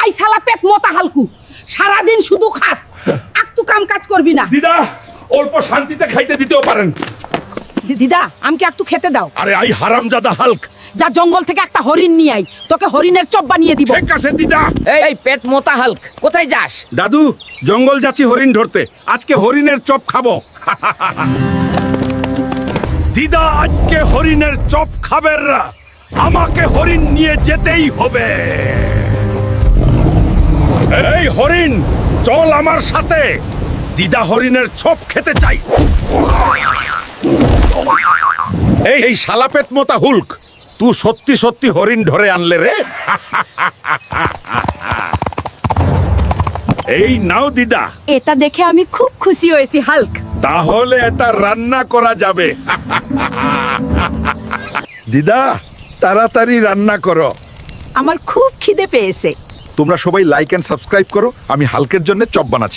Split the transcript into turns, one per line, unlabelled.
এই শালা পেট মোটা হালকু সারাদিন শুধু খাস একটু কাম কাজ করবি না।
দিদা অল্প শান্তিতে খাইতে দিতেও পারেন।
দিদা আমাকে একটু খেতে দাও।
আরে আই হারামজাদা হাল্ক,
যা জঙ্গল থেকে একটা হরিণ নিয়ে আই, তোকে হরিণের চপ বানিয়ে দিব।
ঠিক আছে দিদা।
এই পেট মোটা হাল্ক, কোথায় যাস?
দাদু জঙ্গল যাচ্ছি হরিণ ধরতে, আজকে হরিণের চপ খাবো। দিদা আজকে হরিণের চপ খাবেন, আমাকে হরিণ নিয়ে যেতেই হবে। এই হরিণ চল আমার সাথে, দিদা হরিণের চপ খেতে চাই। এই শালাপেট মোতা হুল্ক, তুই সত্যি সত্যি হরিণ ধরে আনলে রে। এই নাও দিদা।
এটা দেখে আমি খুব খুশি হয়েছি হাল্ক।
তাহলে এটা রান্না করা যাবে। দিদা তাড়াতাড়ি রান্না করো।
আমার খুব খিদে পেয়েছে।
তোমরা সবাই লাইক এন্ড সাবস্ক্রাইব করো, আমি হালকের জন্য চপ বানাচ্ছি।